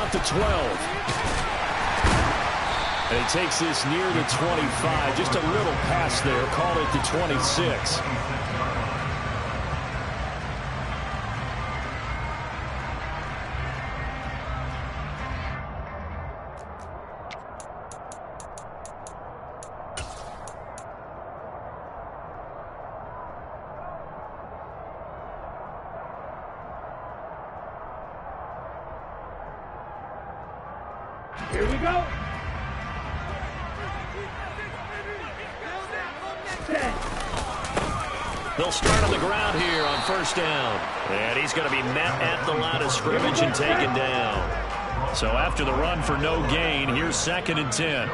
at the 12. And he takes this near the 25. Just a little pass there. Call it the 26. Here we go. They'll start on the ground here on first down. And he's going to be met at the line of scrimmage and taken down. So after the run for no gain, here's 2nd and 10.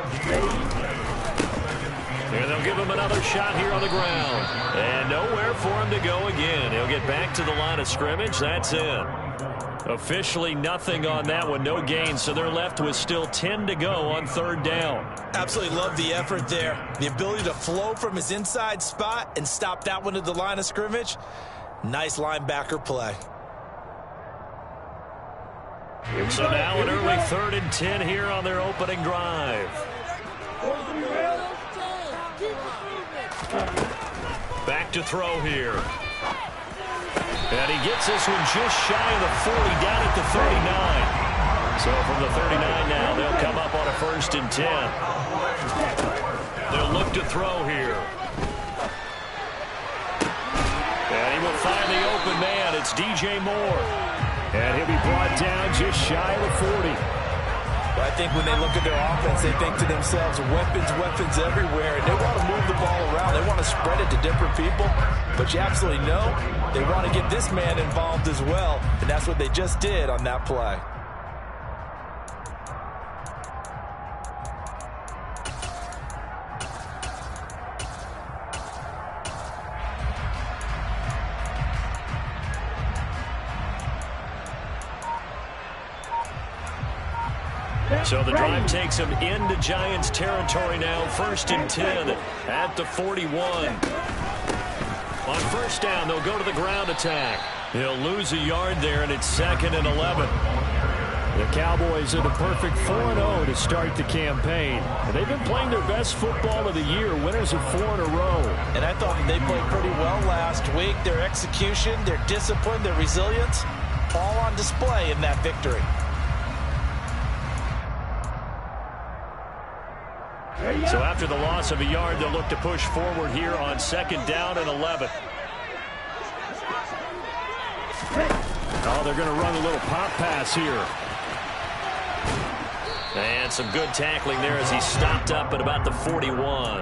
And they'll give him another shot here on the ground. And nowhere for him to go again. He'll get back to the line of scrimmage. That's it. Officially nothing on that one, no gain, so they're left with still 10 to go on 3rd down. Absolutely love the effort there. The ability to flow from his inside spot and stop that one at the line of scrimmage. Nice linebacker play. So now an early 3rd and 10 here on their opening drive. Back to throw here. And he gets this one just shy of the 40, down at the 39. So from the 39 now, they'll come up on a 1st and 10. They'll look to throw here. And he will find the open man. It's DJ Moore. And he'll be brought down just shy of the 40. I think when they look at their offense, they think to themselves, weapons, weapons everywhere. And they want to move the ball around. They want to spread it to different people. But you absolutely know they want to get this man involved as well. And that's what they just did on that play. So the drive takes him into Giants territory now. 1st and 10 at the 41. On first down, they'll go to the ground attack. He'll lose a yard there, and it's 2nd and 11. The Cowboys are the perfect 4-0 to start the campaign. And they've been playing their best football of the year, winners of 4 in a row. And I thought they played pretty well last week. Their execution, their discipline, their resilience, all on display in that victory. So after the loss of a yard, they'll look to push forward here on 2nd down and 11. Oh, they're going to run a little pop pass here. And some good tackling there as he stopped up at about the 41.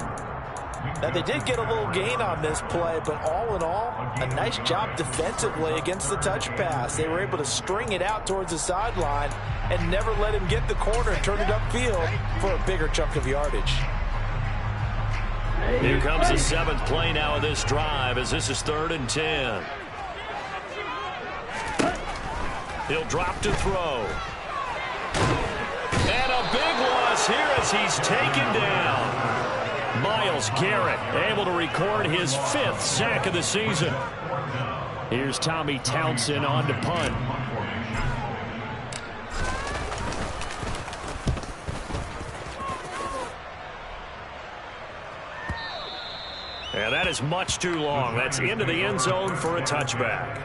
Now, they did get a little gain on this play, but all in all, a nice job defensively against the touch pass. They were able to string it out towards the sideline and never let him get the corner and turn it upfield for a bigger chunk of yardage. Here comes the 7th play now of this drive as this is 3rd and 10. He'll drop to throw. And a big loss here as he's taken down. Myles Garrett able to record his 5th sack of the season. Here's Tommy Townsend on to punt. And that is much too long. That's into the end zone for a touchback.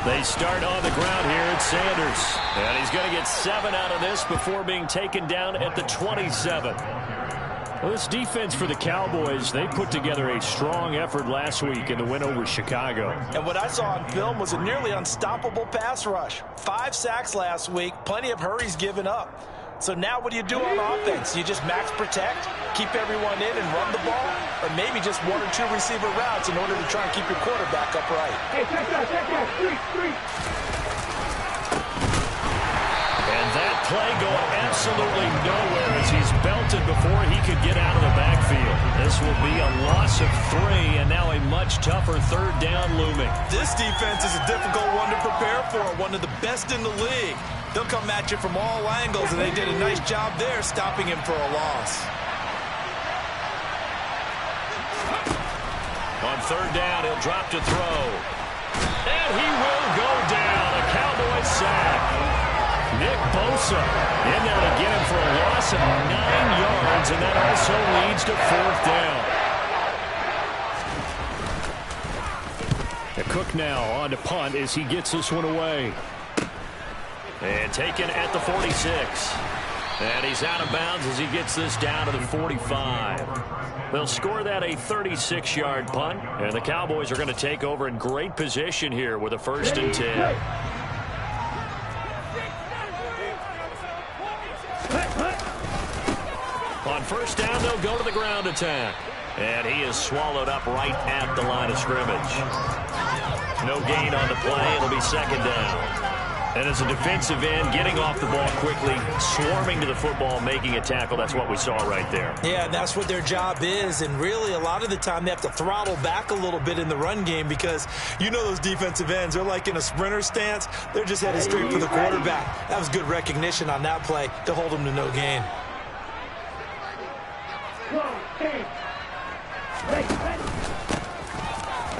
They start on the ground here at Sanders. And he's going to get 7 out of this before being taken down at the 27. Well, this defense for the Cowboys, they put together a strong effort last week in the win over Chicago. And what I saw on film was a nearly unstoppable pass rush. 5 sacks last week, plenty of hurries given up. So now what do you do on offense? You just max protect, keep everyone in and run the ball, or maybe just 1 or 2 receiver routes in order to try and keep your quarterback upright. Hey, check that, 3. absolutely nowhere as he's belted before he could get out of the backfield. This will be a loss of 3, and now a much tougher third down looming. This defense is a difficult one to prepare for, one of the best in the league. They'll come at you from all angles, and they did a nice job there stopping him for a loss. On third down, he'll drop to throw. And he will go down. A Cowboys sack. Nick Bosa in there to get him for a loss of 9 yards, and that also leads to fourth down. The Cook now on to punt as he gets this one away. And taken at the 46. And he's out of bounds as he gets this down to the 45. They'll score that a 36-yard punt, and the Cowboys are going to take over in great position here with a 1st and 10. On first down, they'll go to the ground attack. And he is swallowed up right at the line of scrimmage. No gain on the play. It'll be 2nd down. And as a defensive end, getting off the ball quickly, swarming to the football, making a tackle, that's what we saw right there. Yeah, and that's what their job is. And really, a lot of the time, they have to throttle back a little bit in the run game because you know those defensive ends, they're like in a sprinter stance. They're just headed straight for the quarterback. That was good recognition on that play to hold them to no gain.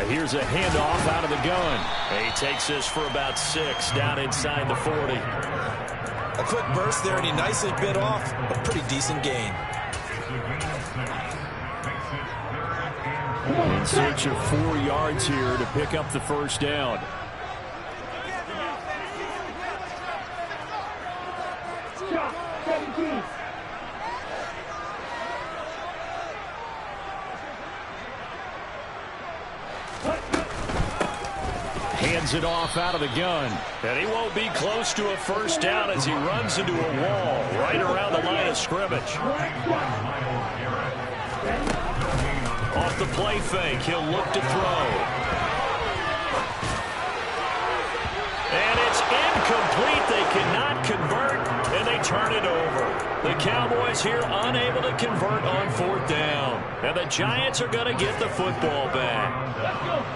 Here's a handoff out of the gun. He takes this for about 6 down inside the 40. A quick burst there, and he nicely bit off a pretty decent gain. In search of 4 yards here to pick up the 1st down. Hands it off out of the gun. And he won't be close to a 1st down as he runs into a wall right around the line of scrimmage. Off the play fake, he'll look to throw. And it's incomplete. They cannot convert, and they turn it over. The Cowboys here unable to convert on 4th down. And the Giants are going to get the football back.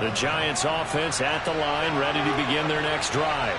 The Giants offense at the line, ready to begin their next drive.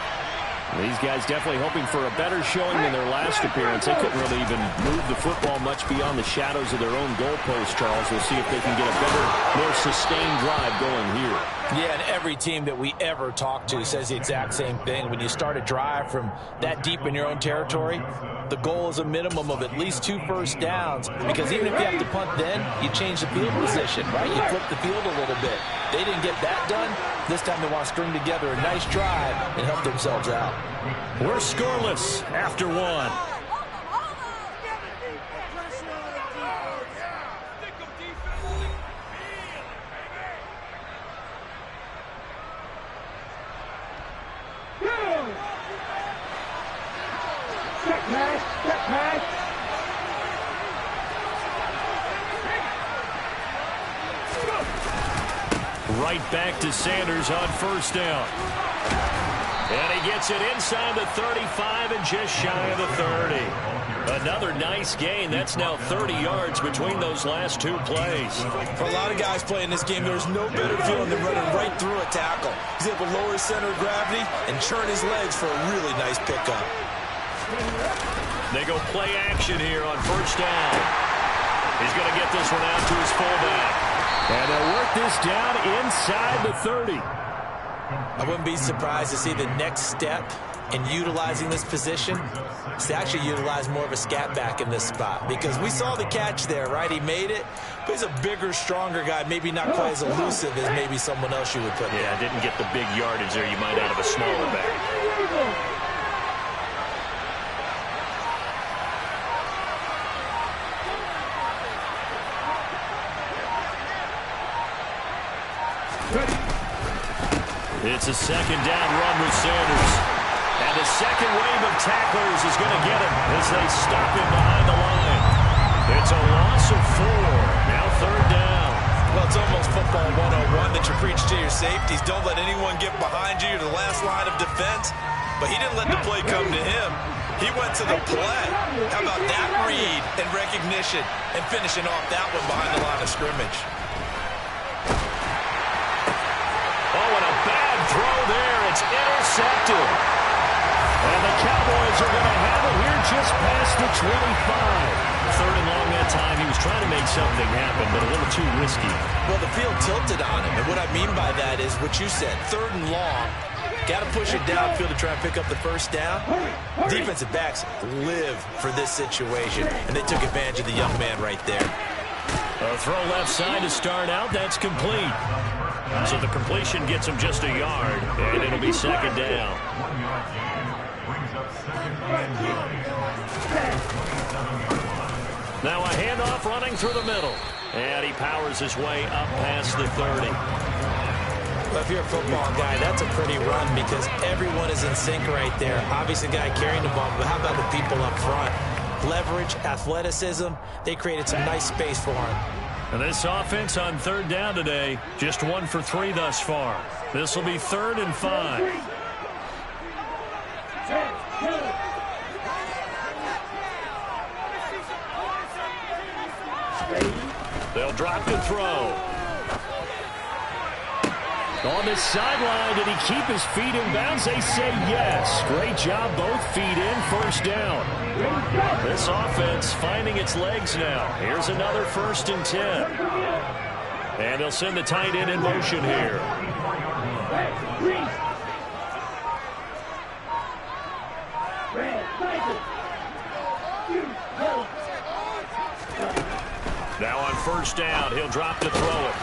These guys definitely hoping for a better showing than their last appearance. They couldn't really even move the football much beyond the shadows of their own goalpost, Charles. We'll see if they can get a better, more sustained drive going here. Yeah, and every team that we ever talk to says the exact same thing. When you start a drive from that deep in your own territory, the goal is a minimum of at least 2 first downs, because even if you have to punt then, you change the field position, right? You flip the field a little bit. They didn't get that done. This time they want to string together a nice drive and help themselves out. We're scoreless after 1. Right back to Sanders on 1st down. And he gets it inside the 35 and just shy of the 30. Another nice gain. That's now 30 yards between those last 2 plays. For a lot of guys playing this game, there's no better feeling than running right through a tackle. He's able to lower his center of gravity and churn his legs for a really nice pickup. They go play action here on 1st down. He's going to get this one out to his fullback. And they'll work this down inside the 30. I wouldn't be surprised to see the next step in utilizing this position is to actually utilize more of a scat back in this spot, because we saw the catch there, right? He made it, but he's a bigger, stronger guy, maybe not quite as elusive as maybe someone else you would put there. Yeah, didn't get the big yardage there you might out of a smaller back. It's a 2nd down run with Sanders. And the second wave of tacklers is going to get him as they stop him behind the line. It's a loss of 4. Now 3rd down. Well, it's almost football 101 that you preach to your safeties. Don't let anyone get behind you. You're the last line of defense. but he didn't let the play come to him. He went to the play. How about that read and recognition and finishing off that one behind the line of scrimmage? Oh, and a bad throw there. It's intercepted. And the Cowboys are going to have it here just past the 25. Third and long that time. He was trying to make something happen, but a little too risky. Well, the field tilted on him, and what I mean by that is what you said, third and long. Got to push it downfield to try and pick up the first down. Defensive backs live for this situation, and they took advantage of the young man right there. A throw left side to start out. That's complete. So the completion gets him just a yard, and it'll be second down. Now a handoff running through the middle. And he powers his way up past the 30. Well, if you're a football guy, that's a pretty run because everyone is in sync right there. Obviously, the guy carrying the ball, but how about the people up front? Leverage, athleticism, they created some nice space for him. And this offense on third down today, just 1 for 3 thus far. This will be 3rd and 5. They'll drop the throw. On the sideline, did he keep his feet in bounds? They say yes. Great job, both feet in, first down. This offense finding its legs now. Here's another 1st and 10. And they'll send the tight end in motion here. Now on first down, he'll drop to throw it.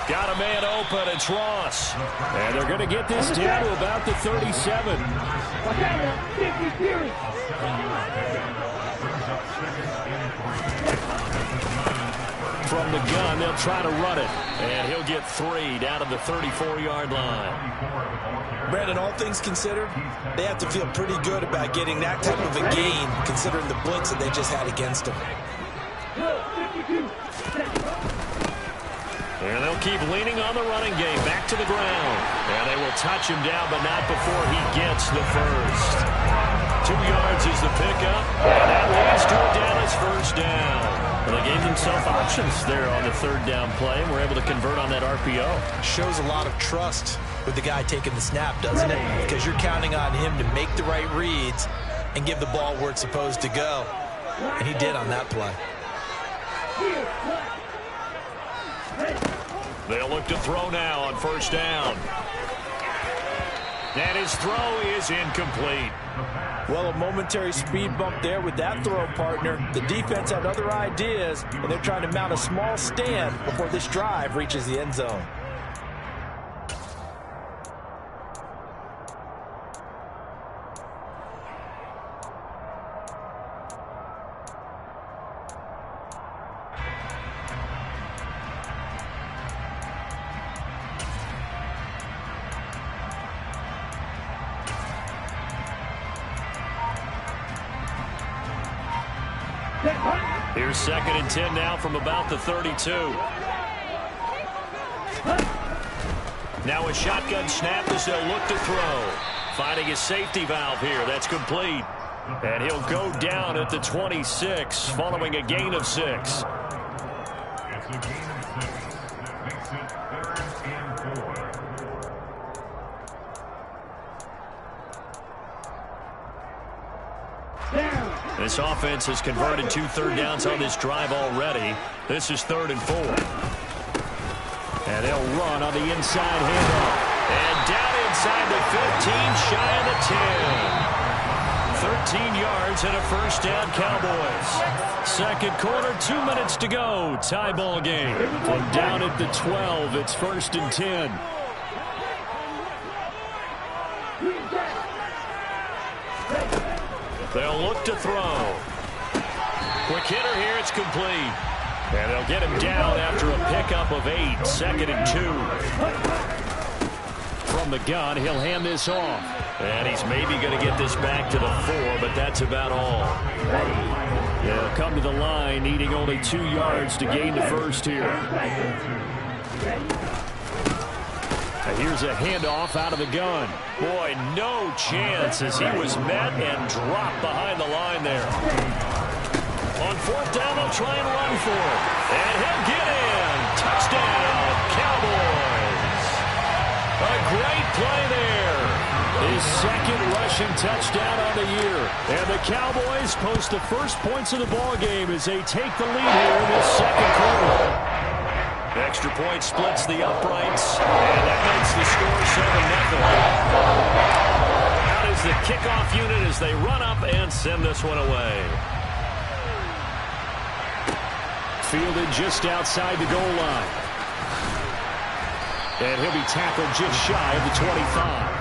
Got a man open, it's Ross. And they're going to get this down to about the 37. From the gun, they'll try to run it. And he'll get 3 down to the 34-yard line. Brandon, all things considered, they have to feel pretty good about getting that type of a gain, considering the blitz that they just had against them. And they'll keep leaning on the running game. Back to the ground. And they will touch him down, but not before he gets the first. 2 yards is the pickup. And that leads to a Dallas first down. And they gave themselves options there on the 3rd down play. And were able to convert on that RPO. Shows a lot of trust with the guy taking the snap, doesn't it? Because you're counting on him to make the right reads and give the ball where it's supposed to go. And he did on that play. They'll look to throw now on first down. And his throw is incomplete. Well, a momentary speed bump there with that throw, partner. The defense had other ideas, and they're trying to mount a small stand before this drive reaches the end zone. Here's 2nd and 10 now from about the 32. Now a shotgun snap as they'll look to throw. Finding a safety valve here. That's complete. And he'll go down at the 26 following a gain of 6. This offense has converted 2 third downs on this drive already. This is 3rd and 4. And they'll run on the inside handoff. And down inside the 15, shy of the 10. 13 yards and a first down, Cowboys. 2nd quarter, 2 minutes to go. Tie ball game. From down at the 12, it's 1st and 10. They'll look to throw. Quick hitter here, it's complete. And they'll get him down after a pickup of 8. 2nd and 2. From the gun, he'll hand this off. And he's maybe going to get this back to the 4, but that's about all. They'll come to the line, needing only 2 yards to gain the first here. Here's a handoff out of the gun. Boy, no chance as he was met and dropped behind the line there. On fourth down, they'll try and run for it. And he'll get in. Touchdown, Cowboys. A great play there. His second rushing touchdown on the year. And the Cowboys post the first points of the ball game as they take the lead here in this second quarter. Extra point splits the uprights, and that makes the score 7-0. Out is the kickoff unit as they run up and send this one away. Fielded just outside the goal line. And he'll be tackled just shy of the 25.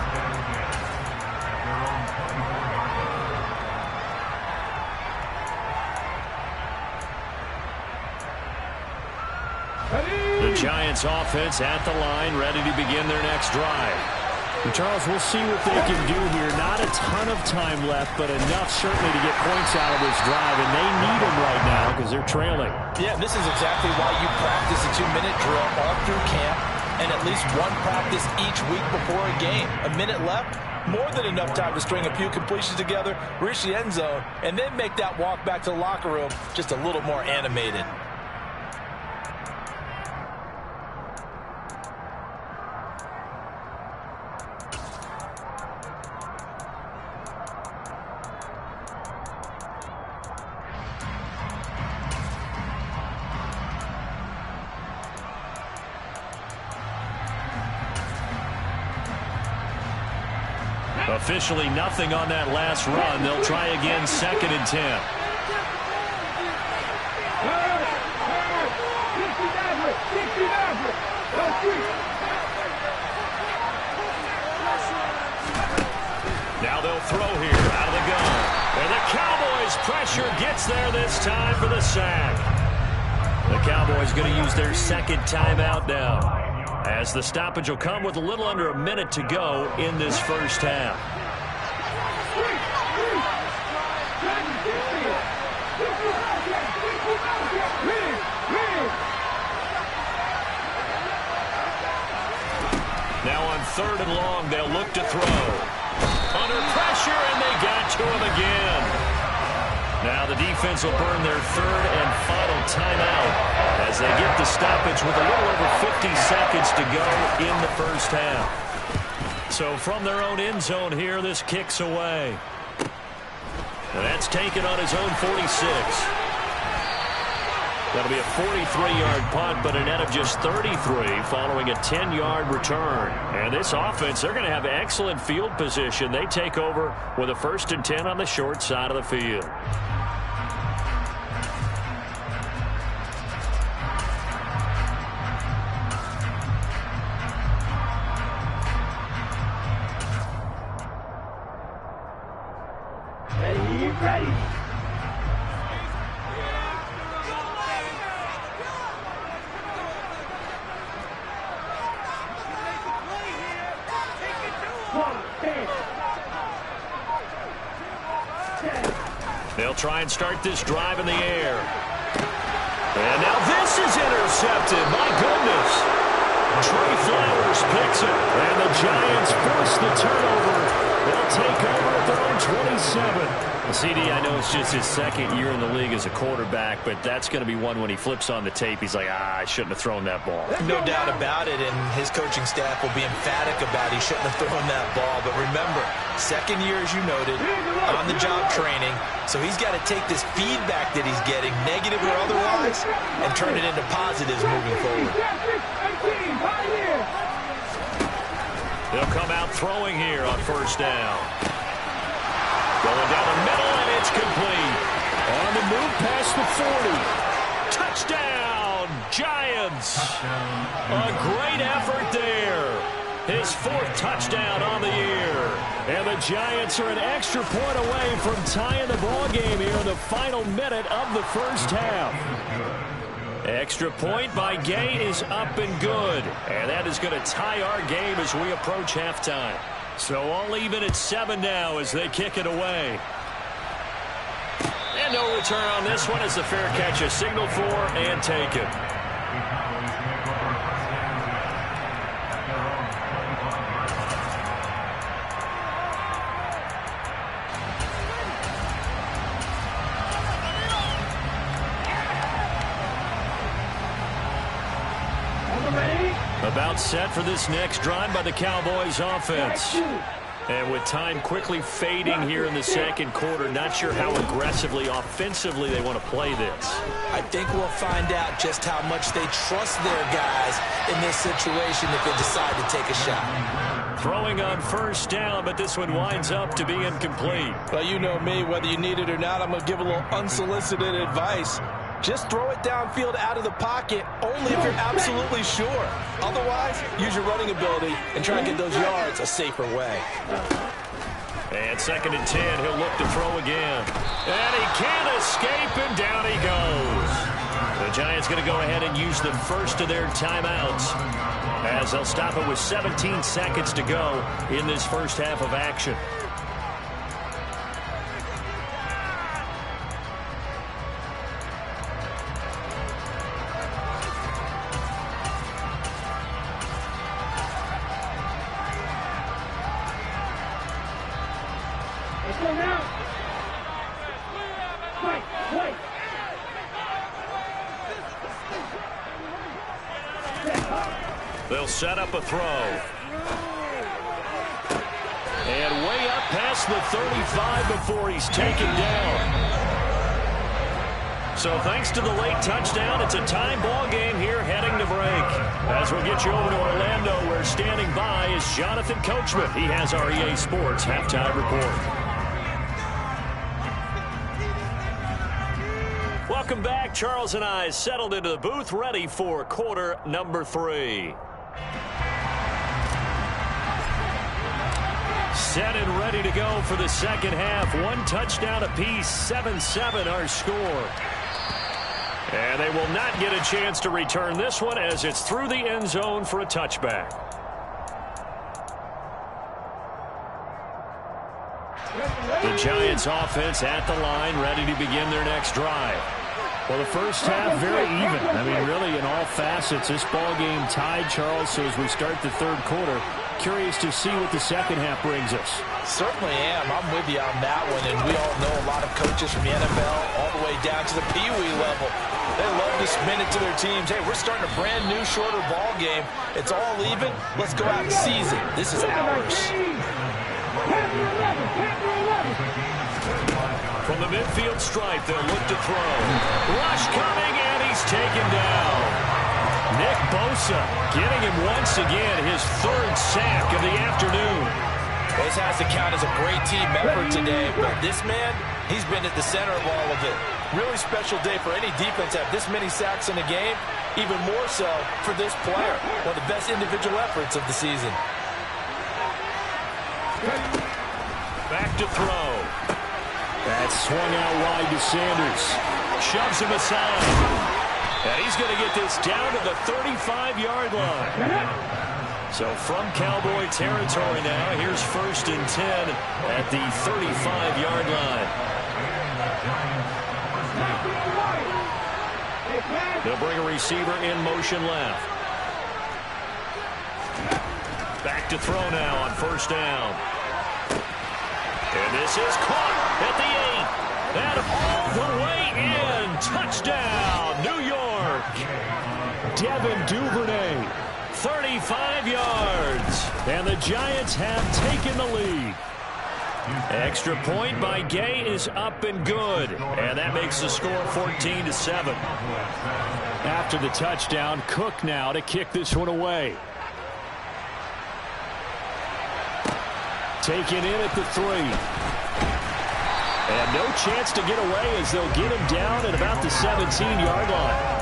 The Giants offense at the line, ready to begin their next drive. And Charles, we'll see what they can do here. Not a ton of time left, but enough certainly to get points out of this drive, and they need them right now because they're trailing. Yeah, this is exactly why you practice a 2-minute drill all through camp and at least one practice each week before a game. A minute left, more than enough time to string a few completions together, reach the end zone, and then make that walk back to the locker room just a little more animated. Officially nothing on that last run. They'll try again, 2nd and 10. Now they'll throw here out of the gun. And the Cowboys pressure gets there this time for the sack. The Cowboys going to use their second timeout now, as the stoppage will come with a little under a minute to go in this first half. Now on 3rd and long, they'll look to throw. Under pressure, and they got to him again. Now the defense will burn their 3rd and final timeout as they get the stoppage with a little over 50 seconds to go in the first half. So from their own end zone here, this kicks away. And that's taken on his own 46. That'll be a 43-yard punt, but a net of just 33 following a 10-yard return. And this offense, they're going to have excellent field position. They take over with a 1st and 10 on the short side of the field. Ready. They'll try and start this drive in the air. And now this is intercepted. My goodness. Trey Flowers picks it. And the Giants force the turnover. They'll take over at their own 27. CD, I know it's just his 2nd year in the league as a quarterback, but that's going to be one when he flips on the tape, he's like, I shouldn't have thrown that ball. No doubt about it, and his coaching staff will be emphatic about he shouldn't have thrown that ball. But remember, 2nd year, as you noted, on-the-job training, so he's got to take this feedback that he's getting, negative or otherwise, and turn it into positives moving forward. They'll come out throwing here on 1st down. Going down the middle, and it's complete. On the move past the 40. Touchdown, Giants. A great effort there. His 4th touchdown on the year. And the Giants are an extra point away from tying the ball game here in the final minute of the first half. Extra point by Gay is up and good. And that is going to tie our game as we approach halftime. So all even at 7 now as they kick it away. And no return on this one as the fair catch is signaled for and taken. About set for this next drive by the Cowboys offense. And with time quickly fading here in the second quarter, not sure how aggressively, offensively they want to play this. I think we'll find out just how much they trust their guys in this situation if they decide to take a shot. Throwing on first down, but this one winds up to be incomplete. Well, you know me, whether you need it or not, I'm going to give a little unsolicited advice. Just throw it downfield out of the pocket only if you're absolutely sure. Otherwise, use your running ability and try and get those yards a safer way. And 2nd and 10, he'll look to throw again. And he can't escape, and down he goes. The Giants going to go ahead and use the first of their timeouts as they'll stop it with 17 seconds to go in this first half of action. Let's go now. Fight, wait. They'll set up a throw. And way up past the 35 before he's taken down. So thanks to the late touchdown, it's a tie ball game here heading to break. As we'll get you over to Orlando, where standing by is Jonathan Coachman. He has our EA Sports halftime report. Welcome back. Charles and I settled into the booth, ready for quarter number 3. Set and ready to go for the second half. 1 touchdown apiece, 7-7 our score. And they will not get a chance to return this one as it's through the end zone for a touchback. The Giants offense at the line, ready to begin their next drive. Well, the first half, very even. I mean, really, in all facets, this ball game tied, Charles. So as we start the third quarter, curious to see what the second half brings us. Certainly am. I'm with you on that one. And we all know a lot of coaches from the NFL all the way down to the Pee Wee level. They love to spin it to their teams. Hey, we're starting a brand new, shorter ball game. It's all even. Let's go out and seize it. This is ours. From the midfield stripe, they'll look to throw. Rush coming, and he's taken down. Nick Bosa getting him once again, his 3rd sack of the afternoon. Well, this has to count as a great team effort today, but this man, he's been at the center of all of it. Really special day for any defense to have this many sacks in a game, even more so for this player. One of the best individual efforts of the season. Back to throw. That swung out wide to Sanders. Shoves him aside. And he's going to get this down to the 35-yard line. So from Cowboy territory now, here's 1st and 10 at the 35-yard line. They'll bring a receiver in motion left. Back to throw now on 1st down. And this is caught at the 8. And all the way in. Touchdown, New York. Devin Duvernay. 35 yards. And the Giants have taken the lead. Extra point by Gay is up and good. And that makes the score 14-7. After the touchdown, Cook now to kick this one away. Taken in at the 3. And no chance to get away as they'll get him down at about the 17-yard line.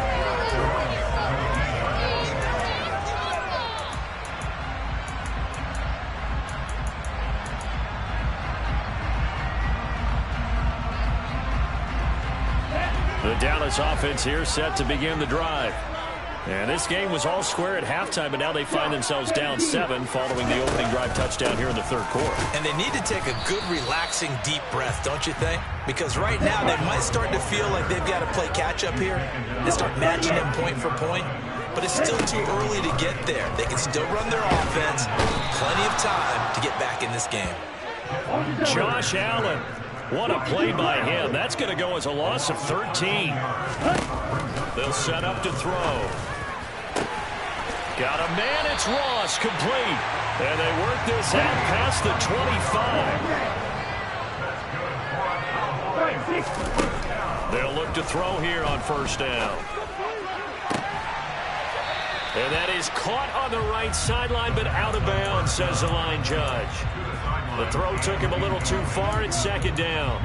The Dallas offense here set to begin the drive. And this game was all square at halftime, but now they find themselves down 7 following the opening drive touchdown here in the third quarter. And they need to take a good, relaxing, deep breath, don't you think? Because right now they might start to feel like they've got to play catch-up here and start matching them point for point. But it's still too early to get there. They can still run their offense. Plenty of time to get back in this game. Josh Allen. What a play by him. That's going to go as a loss of 13. They'll set up to throw. Got a man, it's Ross, complete. And they work this out past the 25. They'll look to throw here on first down. And that is caught on the right sideline, but out of bounds, says the line judge. The throw took him a little too far. It's second down.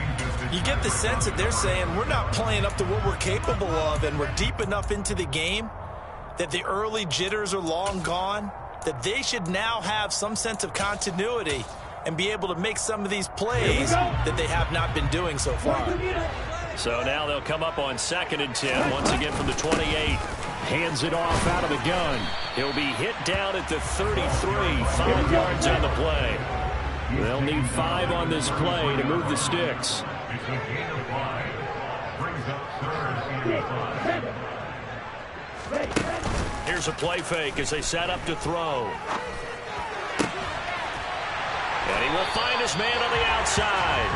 You get the sense that they're saying we're not playing up to what we're capable of, and we're deep enough into the game that the early jitters are long gone, that they should now have some sense of continuity and be able to make some of these plays that they have not been doing so far. So now they'll come up on 2nd and 10, once again from the 28. Hands it off out of the gun. He'll be hit down at the 33, 5 yards on the play. They'll need 5 on this play to move the sticks. Here's a play fake as they set up to throw. And he will find his man on the outside.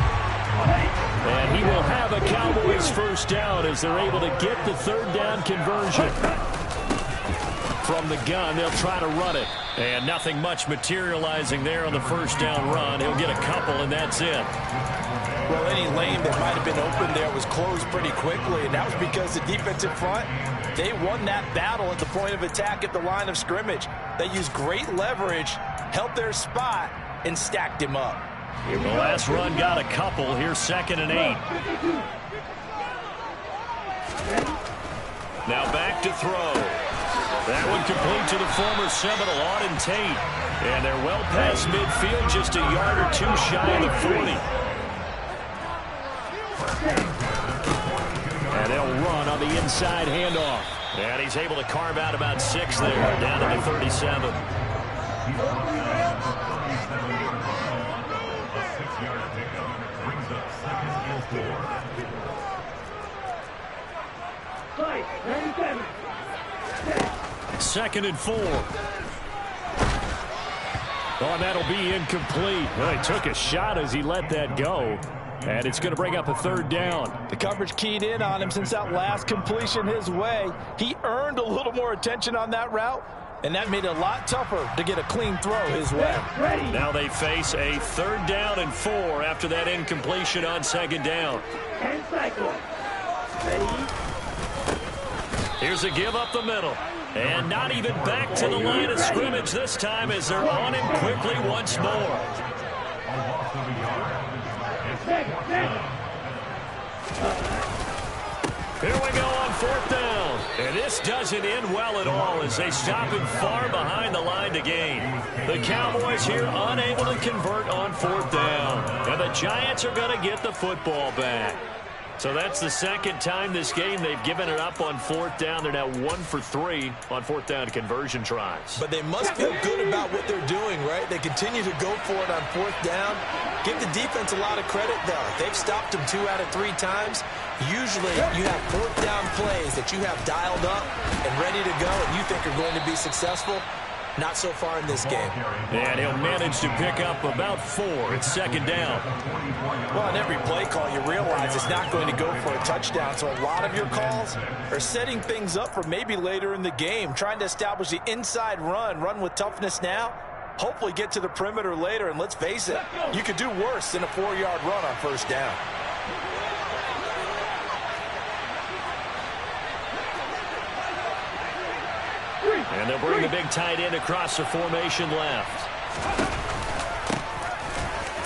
And he will have a Cowboys first down as they're able to get the 3rd down conversion. From the gun, they'll try to run it. And nothing much materializing there on the first down run. He'll get a couple, and that's it. Well, any lane that might have been open there was closed pretty quickly, and that was because the defensive front, they won that battle at the point of attack at the line of scrimmage. They used great leverage, held their spot, and stacked him up. The last run got a couple. Here's 2nd and 8. Now back to throw. That one complete to the former Seminole, Auden Tate. And they're well past midfield, just a yard or two shy of the 40. And they'll run on the inside handoff. And he's able to carve out about 6 there, down to the 37. Second and 4. Oh, that'll be incomplete. Well, he took a shot as he let that go. And it's going to bring up a 3rd down. The coverage keyed in on him since that last completion his way. He earned a little more attention on that route, and that made it a lot tougher to get a clean throw his way. Now they face a 3rd down and 4 after that incompletion on 2nd down. Here's a give up the middle. And not even back to the line of scrimmage this time as they're on him quickly once more. Here we go on 4th down. And this doesn't end well at all as they stop him far behind the line to gain. The Cowboys here unable to convert on 4th down. And the Giants are going to get the football back. So that's the 2nd time this game they've given it up on 4th down. They're now 1 for 3 on 4th down conversion tries. But they must feel good about what they're doing, right? They continue to go for it on 4th down. Give the defense a lot of credit, though. They've stopped them 2 out of 3 times. Usually you have 4th down plays that you have dialed up and ready to go and you think are going to be successful. Not so far in this game. And he'll manage to pick up about 4. It's 2nd down. Well, on every play call, you realize it's not going to go for a touchdown. So a lot of your calls are setting things up for maybe later in the game, trying to establish the inside run with toughness now, hopefully get to the perimeter later. And let's face it, you could do worse than a 4-yard run on 1st down. And they'll bring the big tight end across the formation left.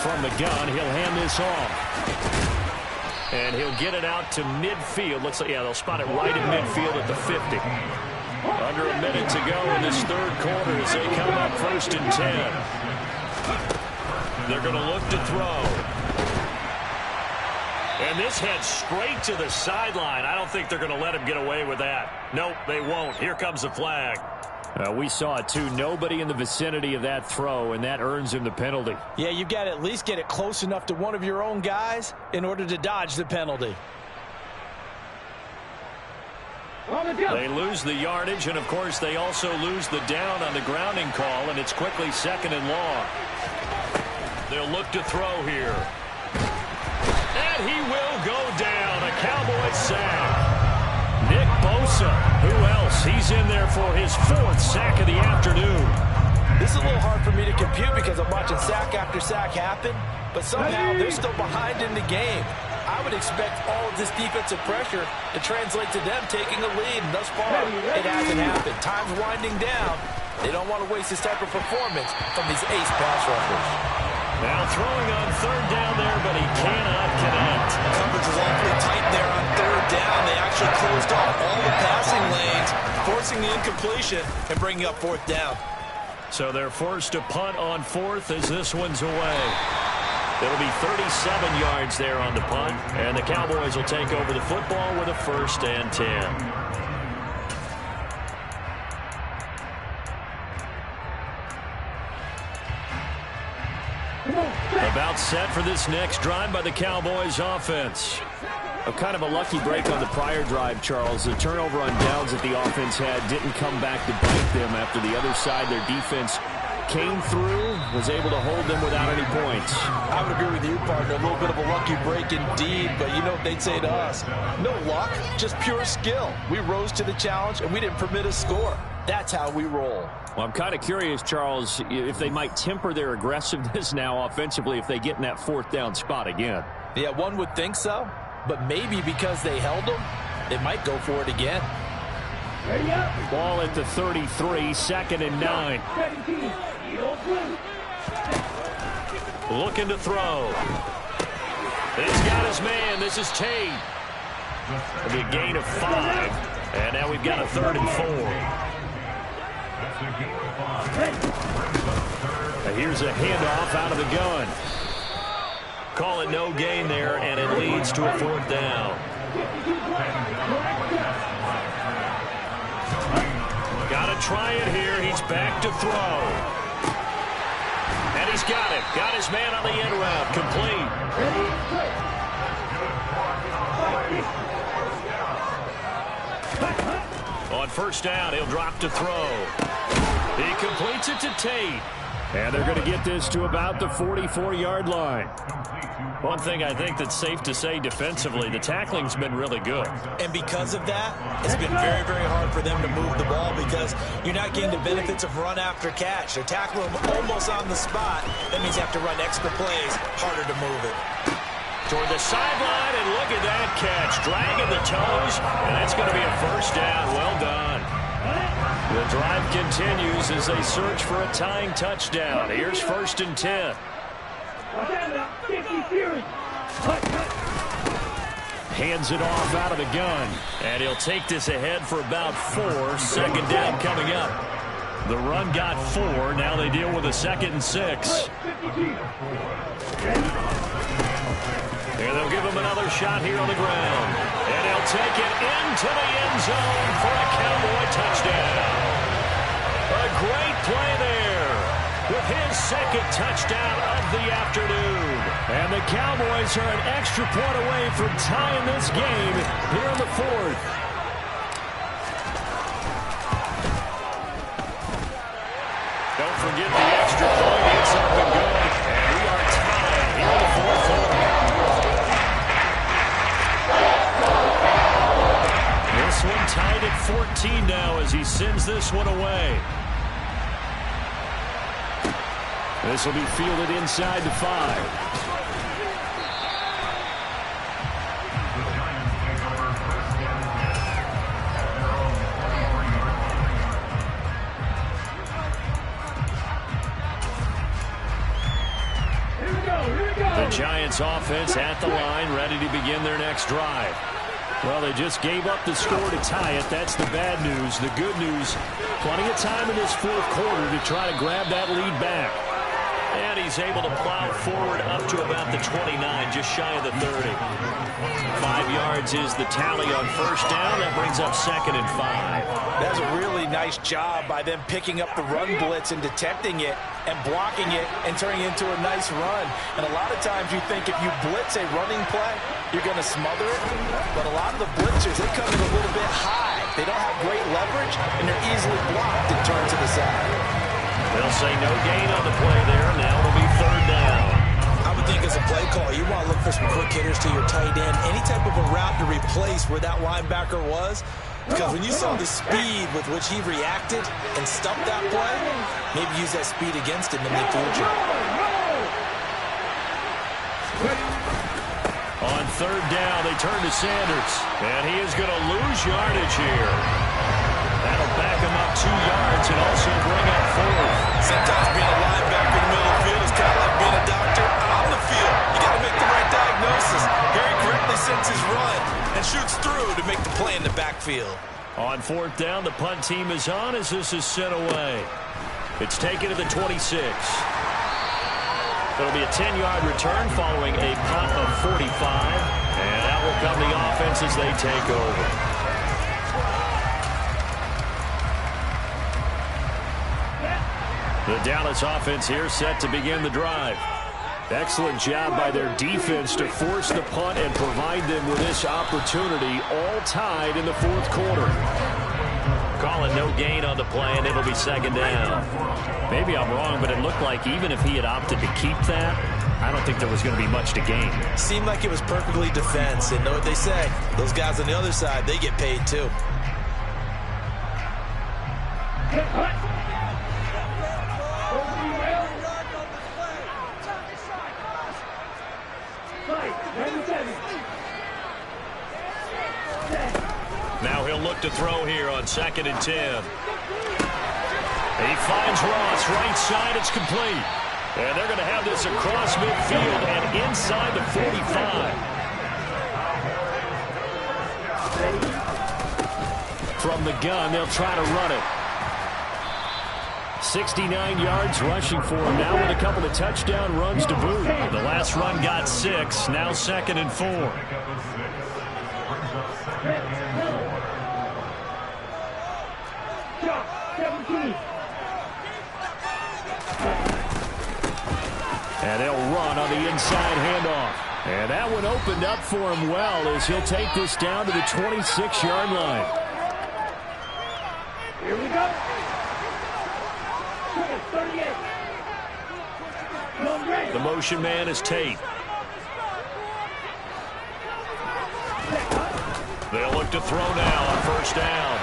From the gun, he'll hand this off. And he'll get it out to midfield. Looks like, yeah, they'll spot it right at midfield at the 50. Under a minute to go in this 3rd quarter as they come up 1st and 10. They're going to look to throw. And this heads straight to the sideline. I don't think they're going to let him get away with that. Nope, they won't. Here comes the flag. We saw it, too. Nobody in the vicinity of that throw, and that earns him the penalty. Yeah, you've got to at least get it close enough to one of your own guys in order to dodge the penalty. They lose the yardage, and, of course, they also lose the down on the grounding call, and it's quickly 2nd and long. They'll look to throw here. And he will go down. A Cowboys sack. Nick Bosa Bosa. Who else? He's in there for his 4th sack of the afternoon. This is a little hard for me to compute because I'm watching sack after sack happen, but somehow they're still behind in the game. I would expect all of this defensive pressure to translate to them taking a lead, and thus far, it hasn't happened. Time's winding down. They don't want to waste this type of performance from these ace pass rushers. Now throwing on 3rd down there, but he cannot connect. Coverage was awfully tight there on 3rd down. They actually closed off all the passing lanes, forcing the incompletion and bringing up 4th down. So they're forced to punt on 4th as this one's away. It'll be 37 yards there on the punt, and the Cowboys will take over the football with a 1st and 10. About set for this next drive by the Cowboys offense. Kind of a lucky break on the prior drive, Charles. The turnover on downs that the offense had didn't come back to bite them after the other side. Their defense came through, was able to hold them without any points. I would agree with you, partner. A little bit of a lucky break indeed, but you know what they'd say to us? No luck, just pure skill. We rose to the challenge, and we didn't permit a score. That's how we roll. Well, I'm kind of curious, Charles, if they might temper their aggressiveness now offensively if they get in that 4th down spot again. Yeah, one would think so, but maybe because they held them, they might go for it again. Ball at the 33, 2nd and 9. Looking to throw. He's got his man. This is Tate. It'll be a gain of 5. And now we've got a 3rd and 4. And here's a handoff out of the gun. Call it no gain there, and it leads to a 4th down. Got to try it here. He's back to throw. And he's got it. Got his man on the end route. Complete. On 1st down, he'll drop to throw. He completes it to Tate. And they're going to get this to about the 44-yard line. One thing I think that's safe to say defensively, the tackling's been really good. And because of that, it's been very, very hard for them to move the ball because you're not getting the benefits of run after catch. They're tackling them almost on the spot. That means you have to run extra plays, harder to move it. Toward the sideline, and look at that catch. Dragging the toes, and that's going to be a 1st down. Well done. The drive continues as they search for a tying touchdown. Here's 1st and 10. Hands it off out of the gun. And he'll take this ahead for about 4. 2nd down coming up. The run got 4. Now they deal with a 2nd and 6. And they'll give him another shot here on the ground. And he'll take it into the end zone for a Cowboy touchdown. A great play there with his 2nd touchdown of the afternoon. And the Cowboys are an extra point away from tying this game here in the 4th. Don't forget the extra point. It's up and good. And we are tied here in the 4th quarter. This one tied at 14 now as he sends this one away. This will be fielded inside the 5. The Giants offense at the line, ready to begin their next drive. Well, they just gave up the score to tie it. That's the bad news. The good news, plenty of time in this 4th quarter to try to grab that lead back. And he's able to plow forward up to about the 29, just shy of the 30. 5 yards is the tally on 1st down. That brings up 2nd and 5. That's a really nice job by them picking up the run blitz and detecting it and blocking it and turning it into a nice run. And a lot of times you think if you blitz a running play, you're going to smother it. But a lot of the blitzers, they come in a little bit high. They don't have great leverage, and they're easily blocked and turned to the side. They'll say no gain on the play there. Now it'll be 3rd down. I would think as a play call, you want to look for some quick hitters to your tight end. Any type of a route to replace where that linebacker was, Because when you saw the speed with which he reacted and stuffed that play, maybe use that speed against him in the future. On third down, they turn to Sanders. And he is going to lose yardage here. That'll back him up 2 yards and also bring up 4. Sometimes being a linebacker in the middle of the field is kind of like being a doctor on the field. You got to make the right diagnosis. Harry correctly sends his run and shoots through to make the play in the backfield. On fourth down, the punt team is on as this is sent away. It's taken to the 26. It'll be a 10-yard return following a punt of 45. And out will come the offense as they take over. The Dallas offense here set to begin the drive. Excellent job by their defense to force the punt and provide them with this opportunity, all tied in the fourth quarter. Calling no gain on the play, and it'll be second down. Maybe I'm wrong, but it looked like even if he had opted to keep that, I don't think there was going to be much to gain. Seemed like it was perfectly defense, and know what they say. Those guys on the other side, they get paid too. Now he'll look to throw here on 2nd and 10. He finds Ross right side. It's complete. And they're going to have this across midfield and inside the 45. From the gun, they'll try to run it. 69 yards rushing for him now with a couple of touchdown runs to boot. The last run got 6. Now 2nd and 4. And they'll run on the inside handoff. And that one opened up for him well as he'll take this down to the 26-yard line. Here we go. 38. The motion man is Tate. They'll look to throw now on first down.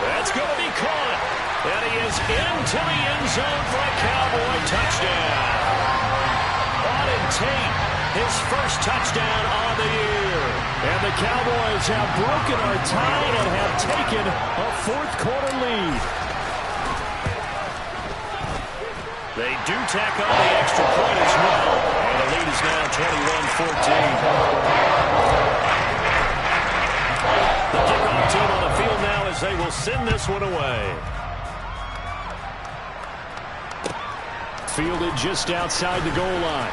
That's going to be caught. And he is into the end zone for a Cowboy touchdown. Auden Tate, his first touchdown on the year. And the Cowboys have broken our tie and have taken a fourth-quarter lead. They do tack on the extra point as well. And the lead is now 21-14. The kickoff team on the field now as they will send this one away. Fielded just outside the goal line.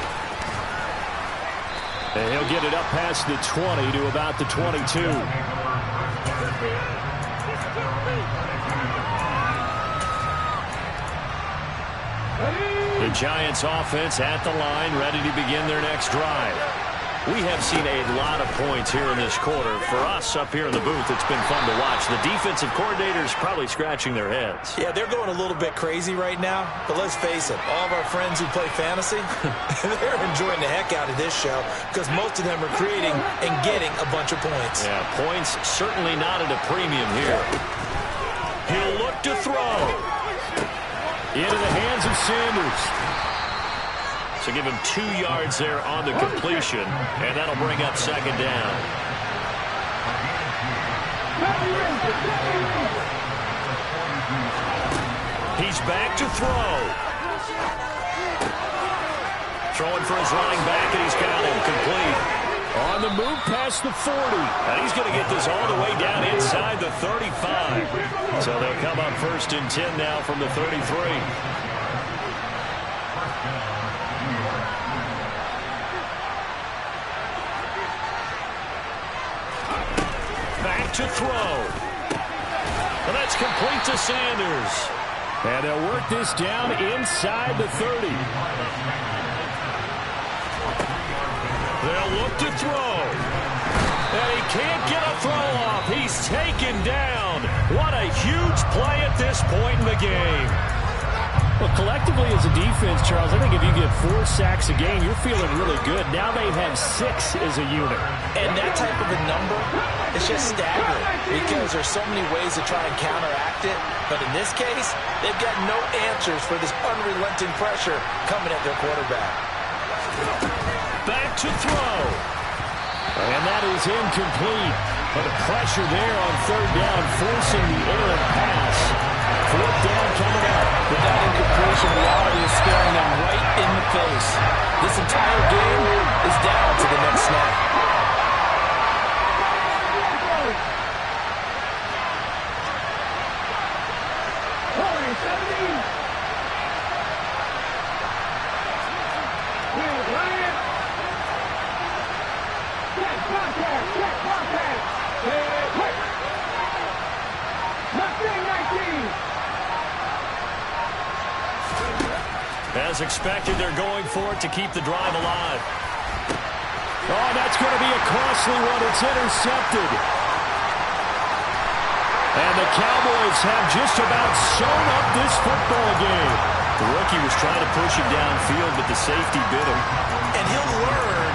And he'll get it up past the 20 to about the 22. The Giants offense at the line, ready to begin their next drive. We have seen a lot of points here in this quarter. For us up here in the booth, it's been fun to watch. The defensive coordinators probably scratching their heads. Yeah, they're going a little bit crazy right now. But let's face it, all of our friends who play fantasy, they're enjoying the heck out of this show because most of them are creating and getting a bunch of points. Yeah, points certainly not at a premium here. He'll look to throw. Into the hands of Sanders. So give him 2 yards there on the completion, and that'll bring up second down. He's back to throw. Throwing for his running back, and he's got him complete. On the move past the 40. And he's going to get this all the way down inside the 35. So they'll come up 1st and 10 now from the 33. To throw. Well, that's complete to Sanders. And they'll work this down inside the 30. They'll look to throw. And he can't get a throw off. He's taken down. What a huge play at this point in the game. Well, collectively as a defense, Charles, I think if you get 4 sacks a game, you're feeling really good. Now they have 6 as a unit. And that type of a number is just staggering because there's so many ways to try and counteract it. But in this case, they've got no answers for this unrelenting pressure coming at their quarterback. Back to throw. And that is incomplete. But the pressure there on 3rd down, forcing the errant pass. 4th down coming up. With that incompletion, reality is staring them right in the face. This entire game is down to the next snap. As expected, they're going for it to keep the drive alive. Oh, that's going to be a costly one. It's intercepted. And the Cowboys have just about sewn up this football game. The rookie was trying to push him downfield, but the safety bit him. And he'll learn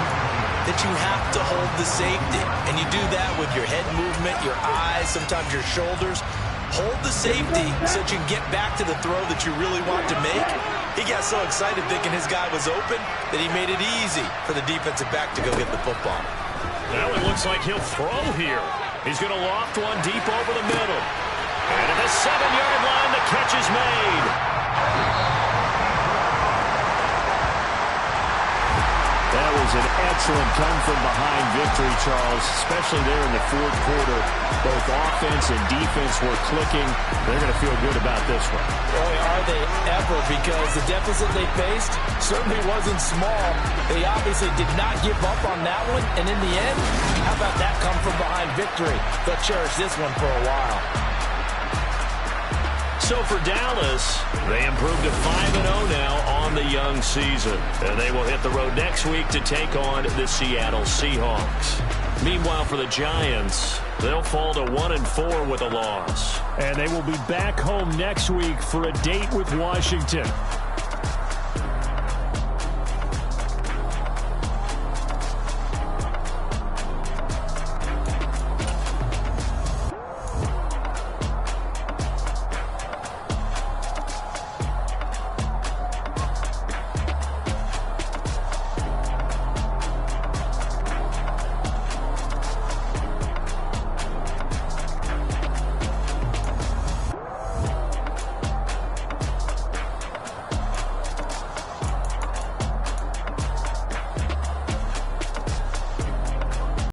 that you have to hold the safety. And you do that with your head movement, your eyes, sometimes your shoulders. Hold the safety so that you can get back to the throw that you really want to make. He got so excited thinking his guy was open that he made it easy for the defensive back to go get the football. Now it looks like he'll throw here. He's going to loft one deep over the middle. And at the 7-yard line, the catch is made. That was an excellent come-from-behind victory, Charles, especially there in the 4th quarter. Both offense and defense were clicking. They're going to feel good about this one. Boy, are they ever, because the deficit they faced certainly wasn't small. They obviously did not give up on that one, and in the end, how about that come-from-behind victory? They'll cherish this one for a while. So for Dallas, they improved to 5-0 now on the young season. And they will hit the road next week to take on the Seattle Seahawks. Meanwhile, for the Giants, they'll fall to 1-4 with a loss. And they will be back home next week for a date with Washington.